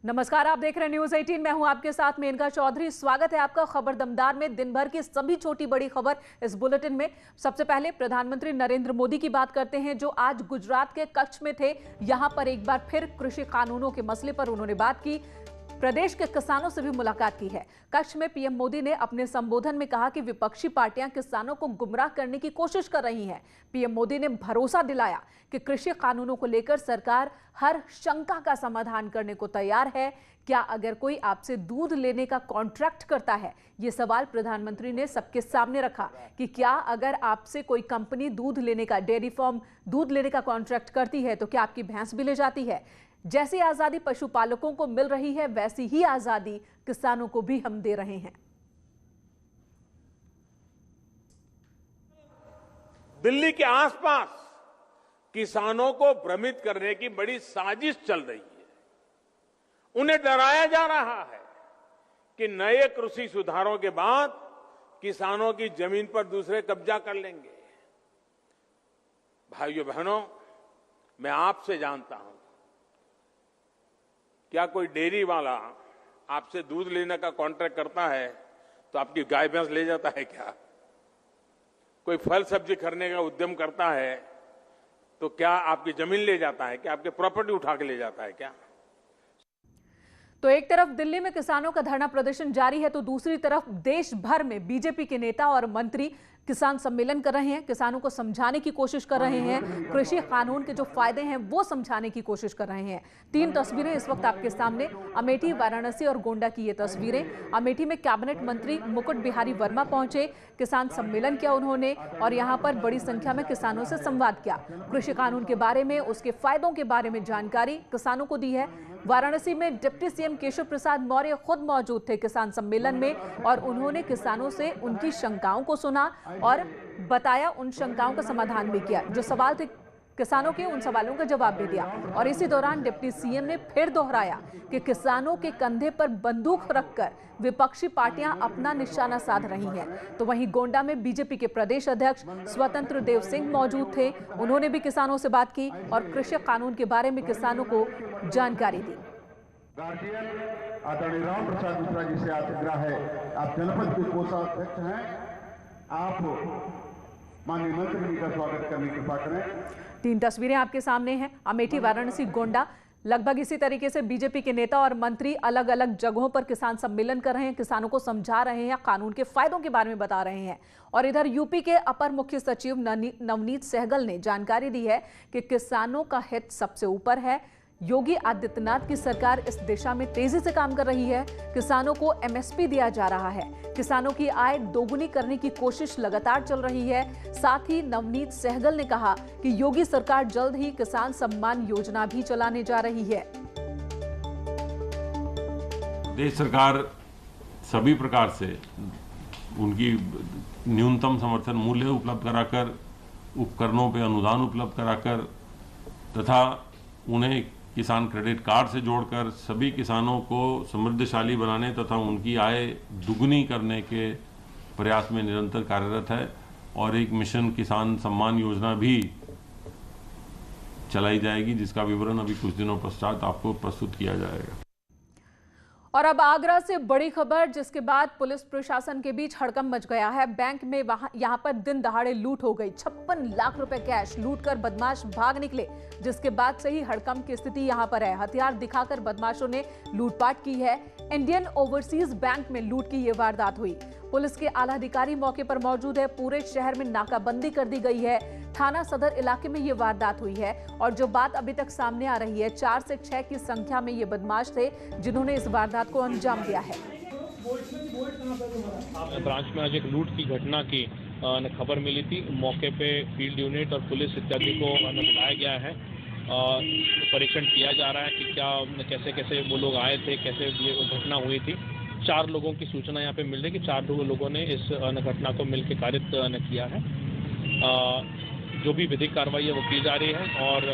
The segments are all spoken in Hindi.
नमस्कार, आप देख रहे हैं न्यूज 18। मैं हूं आपके साथ मेनका चौधरी। स्वागत है आपका खबर दमदार में। दिन भर की सभी छोटी बड़ी खबर इस बुलेटिन में। सबसे पहले प्रधानमंत्री नरेंद्र मोदी की बात करते हैं, जो आज गुजरात के कच्छ में थे। यहां पर एक बार फिर कृषि कानूनों के मसले पर उन्होंने बात की। प्रदेश के किसानों से भी मुलाकात की है। कच्छ में पीएम मोदी ने अपने संबोधन में कहा कि विपक्षी पार्टियां किसानों को गुमराह करने की कोशिश कर रही हैं। पीएम मोदी ने भरोसा दिलाया कि कृषि कानूनों को लेकर सरकार हर शंका का समाधान करने को तैयार है। क्या अगर कोई आपसे दूध लेने का कॉन्ट्रैक्ट करता है, ये सवाल प्रधानमंत्री ने सबके सामने रखा कि क्या अगर आपसे कोई कंपनी दूध लेने का, डेयरी फार्म दूध लेने का कॉन्ट्रैक्ट करती है तो क्या आपकी भैंस भी ले जाती है? जैसी आजादी पशुपालकों को मिल रही है, वैसी ही आजादी किसानों को भी हम दे रहे हैं। दिल्ली के आसपास किसानों को भ्रमित करने की बड़ी साजिश चल रही है। उन्हें डराया जा रहा है कि नए कृषि सुधारों के बाद किसानों की जमीन पर दूसरे कब्जा कर लेंगे। भाइयों बहनों, मैं आपसे जानता हूं, क्या कोई डेयरी वाला आपसे दूध लेने का कॉन्ट्रैक्ट करता है तो आपकी गाय भैंस ले जाता है क्या? कोई फल सब्जी खरीदने का उद्यम करता है तो क्या आपकी जमीन ले जाता है? क्या आपके प्रॉपर्टी उठा के ले जाता है क्या? तो एक तरफ दिल्ली में किसानों का धरना प्रदर्शन जारी है, तो दूसरी तरफ देश भर में बीजेपी के नेता और मंत्री किसान सम्मेलन कर रहे हैं। किसानों को समझाने की कोशिश कर रहे हैं, कृषि कानून के जो फायदे हैं वो समझाने की कोशिश कर रहे हैं। 3 तस्वीरें इस वक्त आपके सामने, अमेठी, वाराणसी और गोंडा की ये तस्वीरें। अमेठी में कैबिनेट मंत्री मुकुट बिहारी वर्मा पहुंचे, किसान सम्मेलन किया उन्होंने और यहां पर बड़ी संख्या में किसानों से संवाद किया। कृषि कानून के बारे में, उसके फायदों के बारे में जानकारी किसानों को दी है। वाराणसी में डिप्टी सीएम केशव प्रसाद मौर्य खुद मौजूद थे किसान सम्मेलन में और उन्होंने किसानों से उनकी शंकाओं को सुना और बताया, उन शंकाओं का समाधान भी किया। जो सवाल थे किसानों के, उन सवालों का जवाब भी दिया। और इसी दौरान डिप्टी सीएम ने फिर दोहराया कि किसानों के कंधे पर बंदूक रखकर विपक्षी पार्टियां अपना निशाना साध रही हैं। तो वहीं गोंडा में बीजेपी के प्रदेश अध्यक्ष स्वतंत्र देव सिंह मौजूद थे। उन्होंने भी किसानों से बात की और कृषि कानून के बारे में किसानों को जानकारी दी। आदरणीय राम प्रसाद मिश्रा जी से आग्रह है, आप जनपद के कोषाध्यक्ष हैं, आप माननीय मंत्री जी का स्वागत करने की कृपा करें। 3 तस्वीरें आपके सामने हैं, अमेठी, वाराणसी, गोंडा। लगभग इसी तरीके से बीजेपी के नेता और मंत्री अलग अलग जगहों पर किसान सम्मेलन कर रहे हैं, किसानों को समझा रहे हैं, कानून के फायदों के बारे में बता रहे हैं। और इधर यूपी के अपर मुख्य सचिव नवनीत सहगल ने जानकारी दी है कि किसानों का हित सबसे ऊपर है। योगी आदित्यनाथ की सरकार इस दिशा में तेजी से काम कर रही है। किसानों को एमएसपी दिया जा रहा है, किसानों की आय दोगुनी करने की कोशिश लगातार चल रही है। साथ ही नवनीत सहगल ने कहा कि योगी सरकार जल्द ही किसान सम्मान योजना भी चलाने जा रही है। देश सरकार सभी प्रकार से उनकी न्यूनतम समर्थन मूल्य उपलब्ध कराकर, उपकरणों पर अनुदान उपलब्ध कराकर तथा उन्हें किसान क्रेडिट कार्ड से जोड़कर सभी किसानों को समृद्धशाली बनाने तथा उनकी आय दुगुनी करने के प्रयास में निरंतर कार्यरत है। और एक मिशन किसान सम्मान योजना भी चलाई जाएगी, जिसका विवरण अभी कुछ दिनों पश्चात आपको प्रस्तुत किया जाएगा। और अब आगरा से बड़ी खबर, जिसके बाद पुलिस प्रशासन के बीच हड़कंप मच गया है। बैंक में यहां पर दिन दहाड़े लूट हो गई। 56 लाख रुपए कैश लूट कर बदमाश भाग निकले, जिसके बाद से ही हड़कंप की स्थिति यहां पर है। हथियार दिखाकर बदमाशों ने लूटपाट की है। इंडियन ओवरसीज बैंक में लूट की यह वारदात हुई। पुलिस के आला अधिकारी मौके पर मौजूद है। पूरे शहर में नाकाबंदी कर दी गई है। थाना सदर इलाके में ये वारदात हुई है और जो बात अभी तक सामने आ रही है, 4 से 6 की संख्या में ये बदमाश थे जिन्होंने इस वारदात को अंजाम दिया है। ब्रांच में आज एक लूट की घटना की खबर मिली थी। मौके पे फील्ड यूनिट और पुलिस इत्यादि को बुलाया गया है। परीक्षण किया जा रहा है कि क्या कैसे कैसे वो लोग आए थे, कैसे ये घटना हुई थी। 4 लोगों की सूचना यहाँ पे मिल रही है कि 4 लोगों ने इस घटना को मिलकर कारित किया है। जो भी विधिक कार्रवाई है वो की जा रही है और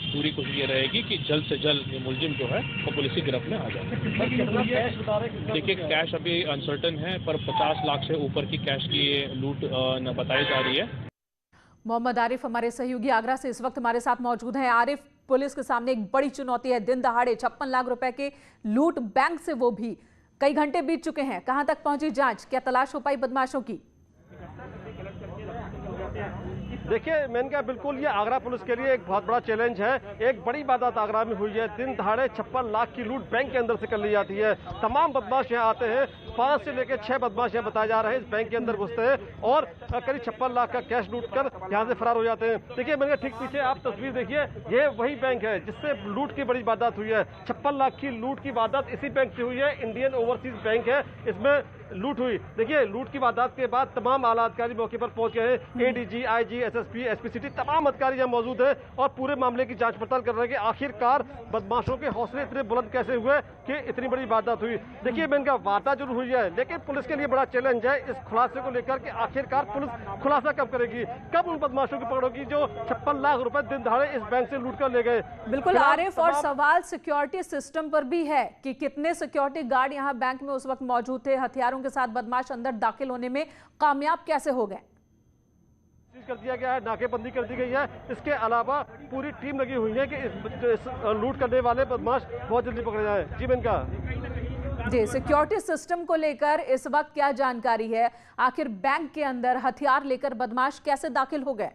पूरी कोशिश ये रहेगी कि जल्द से जल्द ये मुलजिम जो है वो पुलिस की गिरफ्त में आ जाए। देखिए, कैश अभी अनसर्टन है, पर 50 लाख से ऊपर की कैश की ये लूट बताई जा रही है। मोहम्मद आरिफ हमारे सहयोगी आगरा से इस वक्त हमारे साथ मौजूद हैं। आरिफ, पुलिस के सामने एक बड़ी चुनौती है। दिन दहाड़े 56 लाख रुपए के लूट, बैंक से वो भी। कई घंटे बीत चुके हैं, कहां तक पहुंची जांच? क्या तलाश हो पाई बदमाशों की? देखिए मेनका, बिल्कुल ये आगरा पुलिस के लिए एक बहुत बड़ा चैलेंज है। एक बड़ी वारदात आगरा में हुई है। दिन दहाड़े 56 लाख की लूट बैंक के अंदर से कर ली जाती है। तमाम बदमाश यहाँ आते हैं, 5 से लेकर 6 बदमाश यहाँ बताए जा रहे हैं इस बैंक के अंदर घुसते हैं और करीब 56 लाख का कैश लूट कर यहाँ से फरार हो जाते हैं। देखिए मेनका, ठीक पीछे आप तस्वीर देखिए, ये वही बैंक है जिससे लूट की बड़ी वारदात हुई है। 56 लाख की लूट की वारदात इसी बैंक से हुई है। इंडियन ओवरसीज बैंक है, इसमें लूट हुई। देखिए लूट की वारदात के बाद तमाम आला अधिकारी मौके पर पहुंच गए हैं। ADG, IG, SSP, SP city, तमाम अधिकारी यहाँ मौजूद हैं और पूरे मामले की जांच पड़ताल कर रहे हैं कि आखिरकार बदमाशों के हौसले इतने बुलंद कैसे हुए कि इतनी बड़ी वारदात हुई। देखिए मैंने कहा, वारदात जरूर हुई है, लेकिन पुलिस के लिए बड़ा चैलेंज है इस खुलासे को लेकर कि आखिरकार पुलिस खुलासा कब करेगी, कब उन बदमाशों की पकड़ होगी जो 56 लाख रुपए दिन दहाड़े इस बैंक से लूट कर ले गए। बिल्कुल आरिफ, और सवाल सिक्योरिटी सिस्टम पर भी है कि कितने सिक्योरिटी गार्ड यहाँ बैंक में उस वक्त मौजूद थे। हथियारों के साथ बदमाश अंदर दाखिल होने में कामयाब कैसे हो गए? कर दिया गया है, नाकेबंदी कर दी गई है। इसके अलावा पूरी टीम लगी हुई है कि इस लूट करने वाले बदमाश बहुत जल्दी पकड़े जाए। जी मेनका जी, सिक्योरिटी सिस्टम को लेकर इस वक्त क्या जानकारी है? आखिर बैंक के अंदर हथियार लेकर बदमाश कैसे दाखिल हो गए?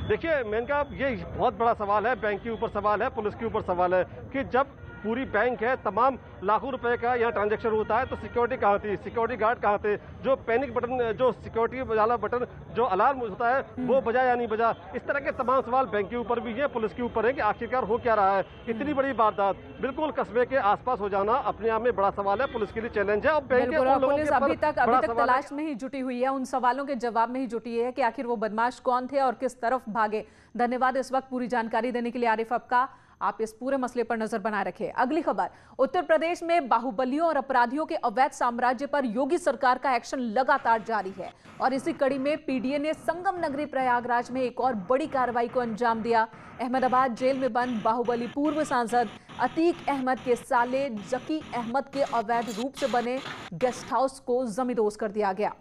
देखिए मेनका, ये बहुत बड़ा सवाल है। बैंक के ऊपर सवाल है, पुलिस के ऊपर सवाल है कि जब पूरी बैंक है, तमाम लाखों रुपए का यहाँ ट्रांजैक्शन होता है, तो सिक्योरिटी कहाँ थी, सिक्योरिटी गार्ड कहाँ थे, जो पैनिक बटन, जो सिक्योरिटी वाला बटन, जो अलार्म होता है वो बजा या नहीं बजा। इस तरह के तमाम सवाल बैंक के ऊपर भी है, पुलिस के ऊपर है कि आखिरकार हो क्या रहा है। इतनी बड़ी वारदात बिल्कुल कस्बे के आसपास हो जाना अपने आप में बड़ा सवाल है, पुलिस के लिए चैलेंज है। और बैंक के पुलिस अभी तक तलाश में ही जुटी हुई है, उन सवालों के जवाब में ही जुटी है कि आखिर वो बदमाश कौन थे और किस तरफ भागे। धन्यवाद इस वक्त पूरी जानकारी देने के लिए आरिफ आपका। आप इस पूरे मसले पर नजर बनाए रखें। अगली खबर, उत्तर प्रदेश में बाहुबलियों और अपराधियों के अवैध साम्राज्य पर योगी सरकार का एक्शन लगातार जारी है और इसी कड़ी में पीडीए ने संगम नगरी प्रयागराज में एक और बड़ी कार्रवाई को अंजाम दिया। अहमदाबाद जेल में बंद बाहुबली पूर्व सांसद अतीक अहमद के साले जकी अहमद के अवैध रूप से बने गेस्ट हाउस को जमींदोज कर दिया गया।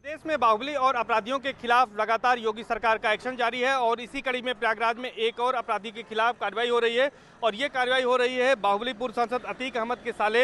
प्रदेश में बाहुबली और अपराधियों के खिलाफ लगातार योगी सरकार का एक्शन जारी है और इसी कड़ी में प्रयागराज में एक और अपराधी के खिलाफ कार्रवाई हो रही है और ये कार्रवाई हो रही है बाहुबली पूर्व सांसद अतीक अहमद के साले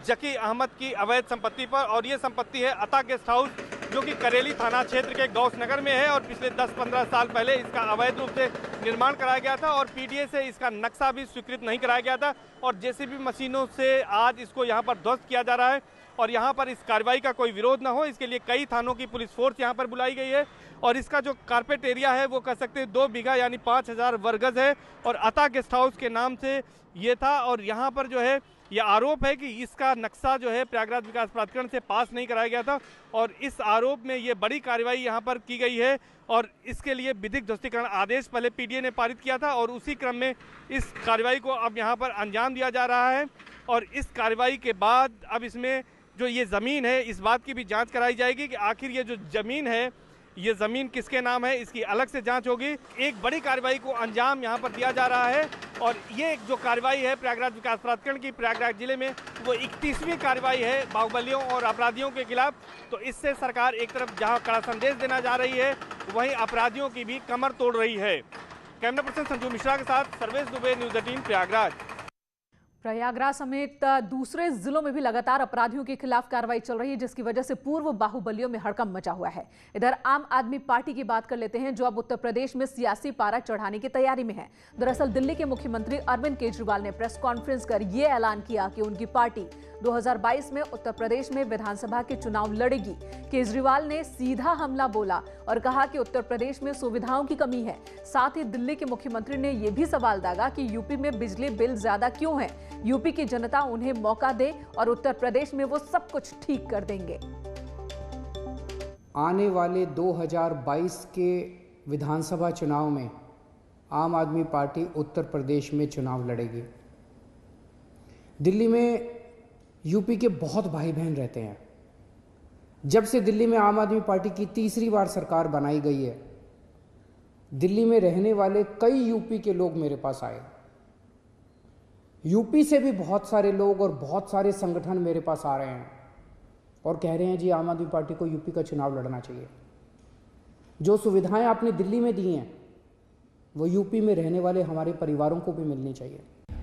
जकी अहमद की अवैध संपत्ति पर। और ये संपत्ति है अता गेस्ट हाउस, जो कि करेली थाना क्षेत्र के गौस नगर में है और पिछले 10-15 साल पहले इसका अवैध रूप से निर्माण कराया गया था और पीडीए से इसका नक्शा भी स्वीकृत नहीं कराया गया था और जेसीबी मशीनों से आज इसको यहाँ पर ध्वस्त किया जा रहा है और यहाँ पर इस कार्रवाई का कोई विरोध न हो इसके लिए कई थानों की पुलिस फोर्स यहाँ पर बुलाई गई है और इसका जो कारपेट एरिया है वो कह सकते हैं 2 बीघा यानी 5000 वर्ग गज है और अता गेस्ट हाउस के नाम से ये था। और यहाँ पर जो है यह आरोप है कि इसका नक्शा जो है प्रयागराज विकास प्राधिकरण से पास नहीं कराया गया था और इस आरोप में ये बड़ी कार्रवाई यहाँ पर की गई है और इसके लिए विधिक ध्वस्तीकरण आदेश पहले पीडीए ने पारित किया था और उसी क्रम में इस कार्रवाई को अब यहाँ पर अंजाम दिया जा रहा है और इस कार्रवाई के बाद अब इसमें जो ये ज़मीन है इस बात की भी जांच कराई जाएगी कि आखिर ये जो ज़मीन है ये ज़मीन किसके नाम है, इसकी अलग से जांच होगी। एक बड़ी कार्रवाई को अंजाम यहाँ पर दिया जा रहा है और ये जो कार्रवाई है प्रयागराज विकास प्राधिकरण की प्रयागराज जिले में वो 31वीं कार्रवाई है बाहुबलियों और अपराधियों के खिलाफ। तो इससे सरकार एक तरफ जहाँ कड़ा संदेश देना जा रही है वहीं अपराधियों की भी कमर तोड़ रही है। कैमरा पर्सन संजू मिश्रा के साथ सर्वेश दुबे, न्यूज़ 18 प्रयागराज। प्रयागराज समेत दूसरे जिलों में भी लगातार अपराधियों के खिलाफ कार्रवाई चल रही है जिसकी वजह से पूर्व बाहुबलियों में हड़कंप मचा हुआ है। इधर आम आदमी पार्टी की बात कर लेते हैं जो अब उत्तर प्रदेश में सियासी पारा चढ़ाने की तैयारी में है। दरअसल दिल्ली के मुख्यमंत्री अरविंद केजरीवाल ने प्रेस कॉन्फ्रेंस कर यह ऐलान किया कि उनकी पार्टी 2022 में उत्तर प्रदेश में विधानसभा के चुनाव लड़ेगी। केजरीवाल ने सीधा हमला बोला और कहा कि उत्तर प्रदेश में सुविधाओं की कमी है। साथ ही दिल्ली के मुख्यमंत्री ने यह भी सवाल दागा कि यूपी में बिजली बिल ज्यादा क्यों है, यूपी की जनता उन्हें मौका दे और उत्तर प्रदेश में वो सब कुछ ठीक कर देंगे। आने वाले 2022 के विधानसभा चुनाव में आम आदमी पार्टी उत्तर प्रदेश में चुनाव लड़ेगी। दिल्ली में यूपी के बहुत भाई बहन रहते हैं। जब से दिल्ली में आम आदमी पार्टी की तीसरी बार सरकार बनाई गई है, दिल्ली में रहने वाले कई यूपी के लोग मेरे पास आए। यूपी से भी बहुत सारे लोग और बहुत सारे संगठन मेरे पास आ रहे हैं और कह रहे हैं जी आम आदमी पार्टी को यूपी का चुनाव लड़ना चाहिए। जो सुविधाएं आपने दिल्ली में दी हैं वो यूपी में रहने वाले हमारे परिवारों को भी मिलनी चाहिए।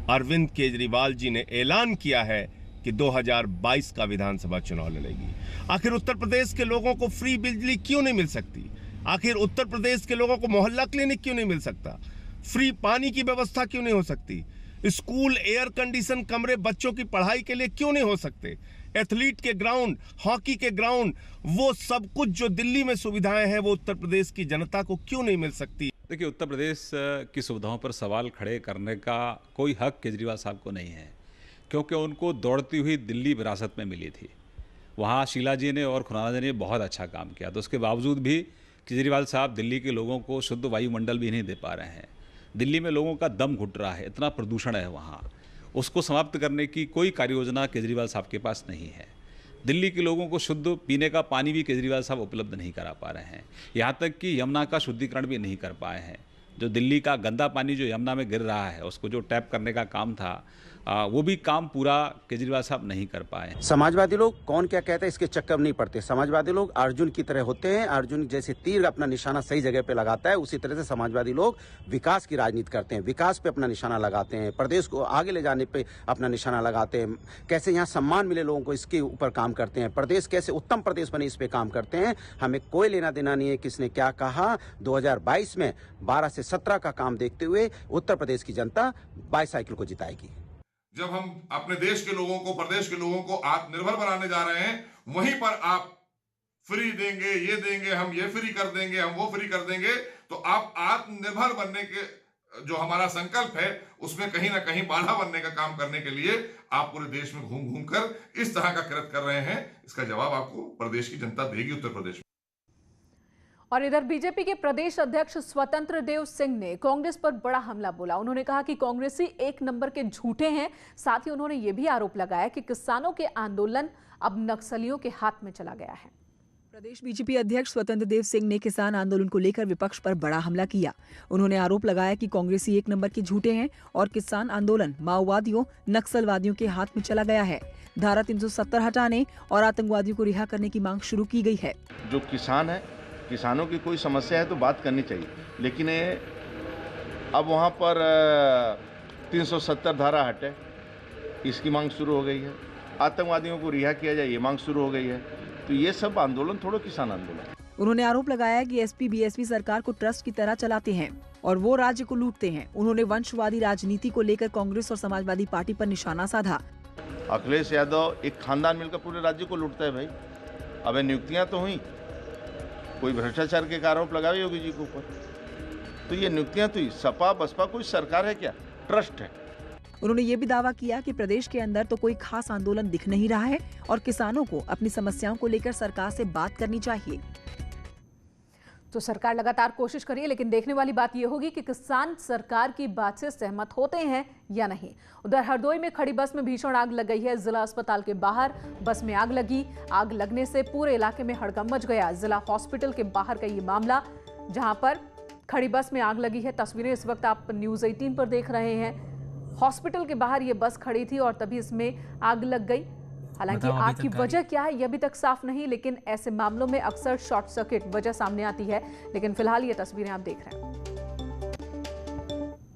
अरविंद केजरीवाल जी ने ऐलान किया है कि 2022 का विधानसभा चुनाव लड़ेगी। आखिर उत्तर प्रदेश के लोगों को फ्री बिजली क्यों नहीं मिल सकती? आखिर उत्तर प्रदेश के लोगों को मोहल्ला क्लिनिक क्यों नहीं मिल सकता? फ्री पानी की व्यवस्था क्यों नहीं हो सकती? स्कूल एयर कंडीशन कमरे बच्चों की पढ़ाई के लिए क्यों नहीं हो सकते? एथलीट के ग्राउंड, हॉकी के ग्राउंड, वो सब कुछ जो दिल्ली में सुविधाएं हैं वो उत्तर प्रदेश की जनता को क्यों नहीं मिल सकती? देखिए, उत्तर प्रदेश की सुविधाओं पर सवाल खड़े करने का कोई हक केजरीवाल साहब को नहीं है, क्योंकि उनको दौड़ती हुई दिल्ली विरासत में मिली थी। वहाँ शीला जी ने और खुराना जी ने बहुत अच्छा काम किया, तो उसके बावजूद भी केजरीवाल साहब दिल्ली के लोगों को शुद्ध वायुमंडल भी नहीं दे पा रहे हैं। दिल्ली में लोगों का दम घुट रहा है, इतना प्रदूषण है वहाँ। उसको समाप्त करने की कोई कार्ययोजना केजरीवाल साहब के पास नहीं है। दिल्ली के लोगों को शुद्ध पीने का पानी भी केजरीवाल साहब उपलब्ध नहीं करा पा रहे हैं। यहाँ तक कि यमुना का शुद्धिकरण भी नहीं कर पाए हैं। जो दिल्ली का गंदा पानी जो यमुना में गिर रहा है उसको जो टैप करने का काम था वो भी काम पूरा केजरीवाल साहब नहीं कर पाए। समाजवादी लोग कौन क्या कहते हैं इसके चक्कर नहीं पड़ते। समाजवादी लोग अर्जुन की तरह होते हैं। अर्जुन जैसे तीर अपना निशाना सही जगह पे लगाता है, उसी तरह से समाजवादी लोग विकास की राजनीति करते हैं, विकास पे अपना निशाना लगाते हैं, प्रदेश को आगे ले जाने पे अपना निशाना लगाते हैं, कैसे यहाँ सम्मान मिले लोगों को इसके ऊपर काम करते हैं, प्रदेश कैसे उत्तम प्रदेश बने इस पे काम करते हैं। हमें कोई लेना देना नहीं है किसने क्या कहा। 2022 में 12 से 17 का काम देखते हुए उत्तर प्रदेश की जनता बाईसाइकिल को जिताएगी। जब हम अपने देश के लोगों को, प्रदेश के लोगों को आत्मनिर्भर बनाने जा रहे हैं, वहीं पर आप फ्री देंगे, ये देंगे, हम ये फ्री कर देंगे, हम वो फ्री कर देंगे, तो आप आत्मनिर्भर बनने के जो हमारा संकल्प है उसमें कहीं ना कहीं बाधा बनने का काम करने के लिए आप पूरे देश में घूम घूम कर इस तरह का कृत्य कर रहे हैं। इसका जवाब आपको प्रदेश की जनता देगी, उत्तर प्रदेश में। और इधर बीजेपी के प्रदेश अध्यक्ष स्वतंत्र देव सिंह ने कांग्रेस पर बड़ा हमला बोला। उन्होंने कहा कि कांग्रेसी एक नंबर के झूठे हैं। साथ ही उन्होंने ये भी आरोप लगाया कि किसानों के आंदोलन अब नक्सलियों के हाथ में चला गया है। प्रदेश बीजेपी अध्यक्ष स्वतंत्र देव सिंह ने किसान आंदोलन को लेकर विपक्ष पर बड़ा हमला किया। उन्होंने आरोप लगाया कि कांग्रेसी एक नंबर के झूठे हैं और किसान आंदोलन माओवादियों, नक्सलवादियों के हाथ में चला गया है। धारा 370 हटाने और आतंकवादियों को रिहा करने की मांग शुरू की गई है। जो किसान है, किसानों की कोई समस्या है तो बात करनी चाहिए, लेकिन अब वहाँ पर 370 धारा हटे, इसकी मांग शुरू हो गई है। आतंकवादियों को रिहा किया जाए, ये मांग शुरू हो गई है। तो ये सब आंदोलन थोड़ा किसान आंदोलन। उन्होंने आरोप लगाया कि एसपी बीएसपी सरकार को ट्रस्ट की तरह चलाते हैं और वो राज्य को लूटते हैं। उन्होंने वंशवादी राजनीति को लेकर कांग्रेस और समाजवादी पार्टी पर निशाना साधा। अखिलेश यादव एक खानदान मिलकर पूरे राज्य को लूटता है भाई। अब नियुक्तियां तो हुई, कोई भ्रष्टाचार के आरोप लगाए योगी जी के ऊपर, तो ये नियुक्तियां तो सपा बसपा कोई सरकार है क्या? ट्रस्ट है। उन्होंने ये भी दावा किया कि प्रदेश के अंदर तो कोई खास आंदोलन दिख नहीं रहा है और किसानों को अपनी समस्याओं को लेकर सरकार से बात करनी चाहिए। तो सरकार लगातार कोशिश करिए, लेकिन देखने वाली बात यह होगी कि किसान सरकार की बात से सहमत होते हैं या नहीं। उधर हरदोई में खड़ी बस में भीषण आग लग गई है। जिला अस्पताल के बाहर बस में आग लगी। आग लगने से पूरे इलाके में हड़कंप मच गया। जिला हॉस्पिटल के बाहर का ये मामला, जहां पर खड़ी बस में आग लगी है। तस्वीरें इस वक्त आप न्यूज़ 18 पर देख रहे हैं। हॉस्पिटल के बाहर ये बस खड़ी थी और तभी इसमें आग लग गई। हालांकि आग की वजह क्या है यह अभी तक साफ नहीं, लेकिन ऐसे मामलों में अक्सर शॉर्ट सर्किट वजह सामने आती है। लेकिन फिलहाल ये तस्वीरें आप देख रहे हैं।